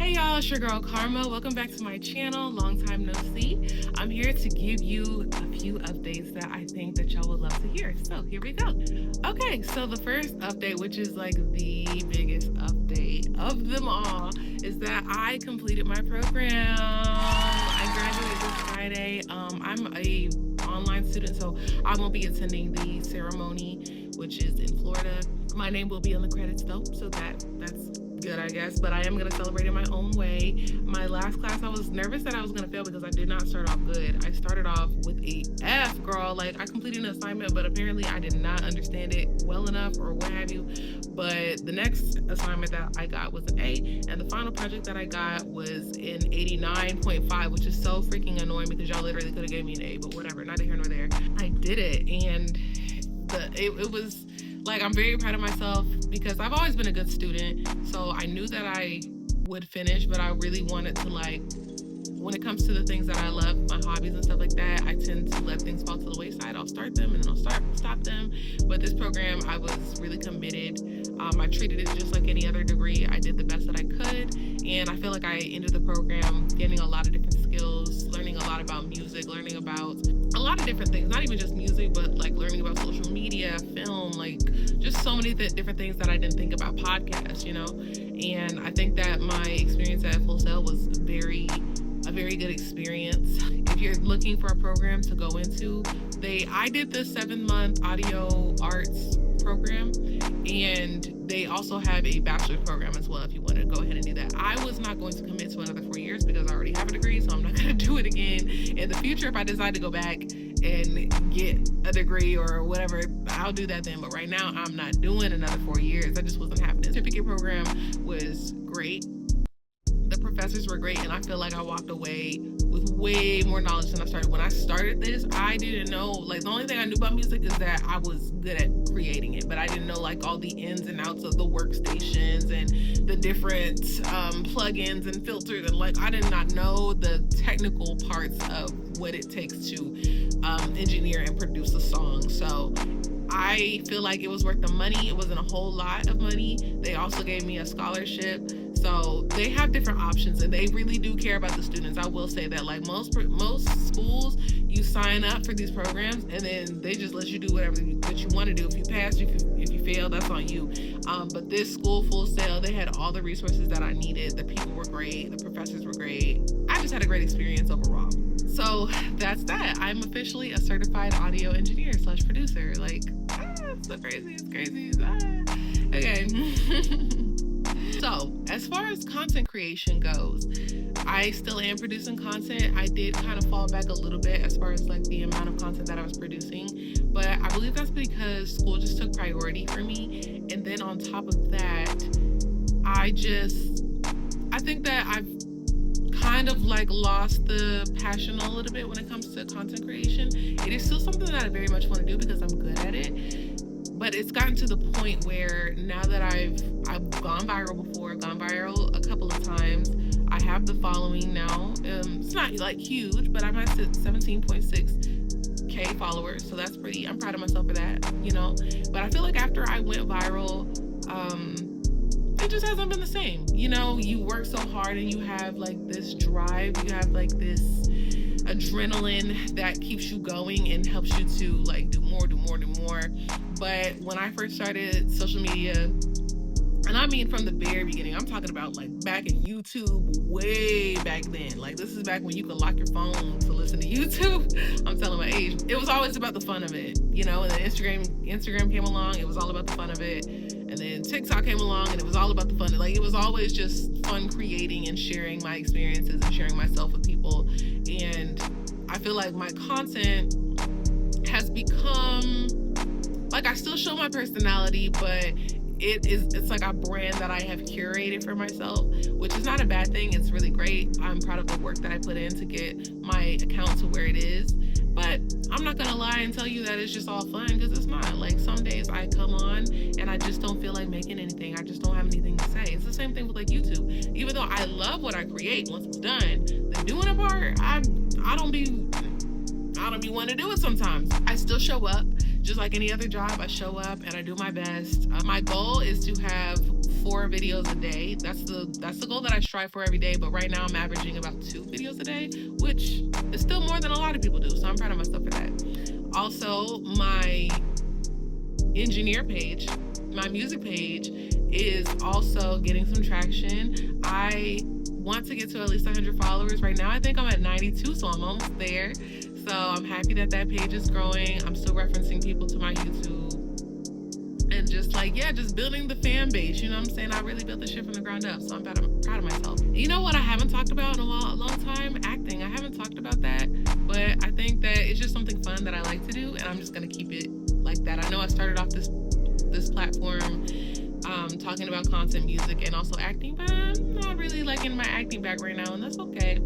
Hey y'all, it's your girl Karma. Welcome back to my channel. Long time no see. I'm here to give you a few updates that I think that y'all would love to hear. So here we go. Okay, so the first update, which is like the biggest update of them all, is that I completed my program. I graduated this Friday. I'm a online student, so I won't be attending the ceremony, which is in Florida. My name will be on the credits though, so that's good, I guess, but I am going to celebrate in my own way. My last class, I was nervous that I was going to fail because I did not start off good. I started off with a F, girl. Like, I completed an assignment, but apparently I did not understand it well enough or what have you. But the next assignment that I got was an A, and the final project that I got was an 89.5, which is so freaking annoying because y'all literally could have gave me an A, but whatever, neither here nor there. I did it, and it was... like, I'm very proud of myself because I've always been a good student. So I knew that I would finish, but I really wanted to, like, when it comes to the things that I love, my hobbies and stuff like that, I tend to let things fall to the wayside. I'll start them and then I'll stop them. But this program, I was really committed. I treated it just like any other degree. I did the best that I could. And I feel like I ended the program getting a lot of different skills, learning a lot about music, learning about a lot of different things, not even just music, but like learning about social media, film, like just so many different things that I didn't think about, podcasts, you know? And I think that my experience at Full Sail was a very good experience. If you're looking for a program to go into, I did the 7-month audio arts program, and they also have a bachelor's program as well if you want to go ahead and do that. I was not going to commit to another 4 years because I already have a degree, so I'm not going to do it again. In the future, if I decide to go back and get a degree or whatever, I'll do that then. But right now, I'm not doing another 4 years. That just wasn't happening. The certificate program was great. The professors were great, and I feel like I walked away with way more knowledge than I started. When I started this, I didn't know, like, the only thing I knew about music is that I was good at creating it, but I didn't know, like, all the ins and outs of the workstations and the different plugins and filters, and, like, I did not know the technical parts of what it takes to engineer and produce a song. So I feel like it was worth the money. It wasn't a whole lot of money. They also gave me a scholarship. So they have different options, and they really do care about the students. I will say that, like, most schools, you sign up for these programs and then they just let you do whatever that you want to do. If you pass, if you fail, that's on you. But this school, Full Sail, they had all the resources that I needed. The people were great. The professors were great. I just had a great experience overall. So that's that. I'm officially a certified audio engineer / producer. Like, it's so crazy. It's crazy. Okay. So, as far as content creation goes, I still am producing content. I did kind of fall back a little bit as far as like the amount of content that I was producing, but I believe that's because school just took priority for me. And then on top of that, I think that I've kind of like lost the passion a little bit when it comes to content creation. It is still something that I very much want to do because I'm good at it. But it's gotten to the point where now that I've gone viral before, gone viral a couple of times, I have the following now. It's not like huge, but I'm at 17.6K followers, so that's pretty. I'm proud of myself for that, you know. But I feel like after I went viral, it just hasn't been the same. You know, you work so hard and you have like this drive, you have like this adrenaline that keeps you going and helps you to like do more. But when I first started social media, and I mean from the very beginning, I'm talking about like back in YouTube, way back then. Like, this is back when you could lock your phone to listen to YouTube. I'm telling my age. It was always about the fun of it, you know. And then Instagram came along, it was all about the fun of it. And then TikTok came along, and it was all about the fun. Like, it was always just fun creating and sharing my experiences and sharing myself with people. And I feel like my content has become, like, I still show my personality, but it's like a brand that I have curated for myself, which is not a bad thing. It's really great. I'm proud of the work that I put in to get my account to where it is. But I'm not gonna lie and tell you that it's just all fun, because it's not. Like, some days I come on and I just don't feel like making anything. I just don't have anything to say. It's the same thing with like YouTube. Even though I love what I create, once it's done, the doing it part, I don't be wanting to do it sometimes. I still show up. Just like any other job, I show up and I do my best. My goal is to have 4 videos a day. That's the goal that I strive for every day. But right now I'm averaging about 2 videos a day, which is still more than a lot of people do. So I'm proud of myself for that. Also, my engineer page, my music page, is also getting some traction. I want to get to at least 100 followers. Right now I think I'm at 92, so I'm almost there. So I'm happy that page is growing. I'm still referencing people to my YouTube. And just just building the fan base. You know what I'm saying? I really built this shit from the ground up. So I'm proud of myself. You know what I haven't talked about in a long time? Acting. I haven't talked about that. But I think that it's just something fun that I like to do. And I'm just going to keep it like that. I know I started off this platform talking about content, music, and also acting. But I'm not really in my acting bag right now. And that's okay.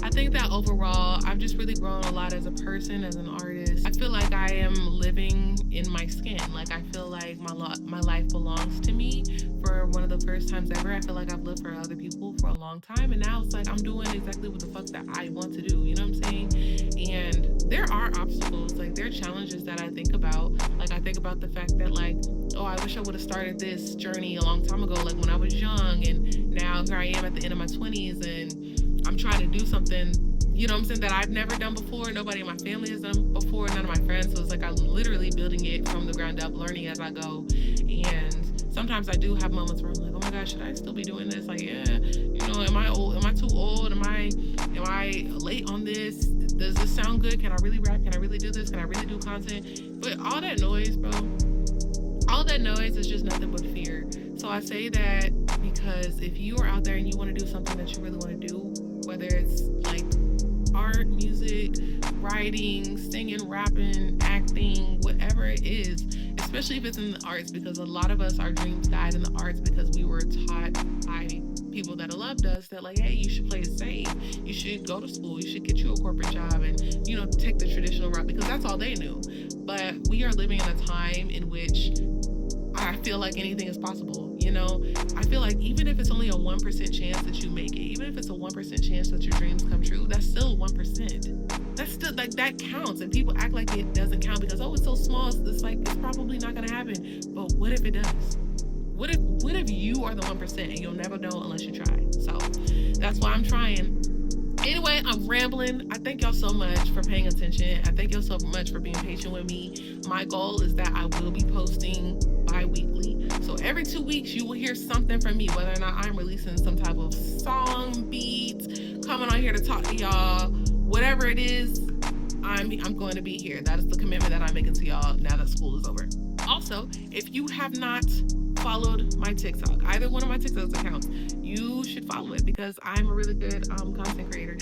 I think that overall, I've just really grown a lot as a person, as an artist. I feel like I am living in my skin. I feel like my life belongs to me. For one of the first times ever, I feel like I've lived for other people for a long time. And now it's like I'm doing exactly what the fuck that I want to do. You know what I'm saying? And there are obstacles. There are challenges that I think about. I think about the fact that I wish I would have started this journey a long time ago, when I was young. And now here I am at the end of my 20s, and I'm trying to do something, you know what I'm saying, that I've never done before. Nobody in my family has done before, none of my friends. So it's I'm literally building it from the ground up, learning as I go. And sometimes I do have moments where I'm like, oh my gosh, should I still be doing this? Am I old? Am I too old? Am I late on this? Does this sound good? Can I really rap? Can I really do this? Can I really do content? But all that noise, bro, all that noise is just nothing but fear. So I say that because if you are out there and you want to do something that you really want to do, whether it's art, music, writing, singing, rapping, acting, whatever it is, especially if it's in the arts, because a lot of us, our dreams died in the arts because we were taught by people that loved us that hey, you should play it safe, you should go to school, you should get you a corporate job and take the traditional route, because that's all they knew. But we are living in a time in which I feel like anything is possible. I feel like even if it's only a 1% chance that you make it, even if it's a 1% chance that your dreams come true, that's still 1%. That's still that counts. And people act like it doesn't count because, it's so small, it's probably not gonna happen. But what if it does? What if you are the 1% and you'll never know unless you try? So that's why I'm trying. Anyway, I'm rambling. I thank y'all so much for paying attention. I thank y'all so much for being patient with me. My goal is that I will be posting bi-weekly. So every 2 weeks, you will hear something from me, whether or not I'm releasing some type of song, beat, coming on here to talk to y'all, whatever it is, I'm going to be here. That is the commitment that I'm making to y'all now that school is over. Also, if you have not followed my TikTok, either one of my TikTok accounts, you should follow it because I'm a really good content creator.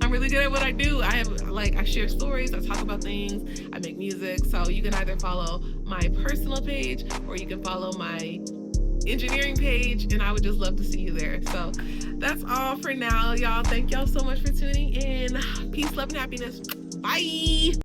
I'm really good at what I do. I share stories, I talk about things, I make music. So you can either follow my personal page or you can follow my engineering page, and I would just love to see you there. So that's all for now, y'all. Thank y'all so much for tuning in. Peace, love, and happiness. Bye.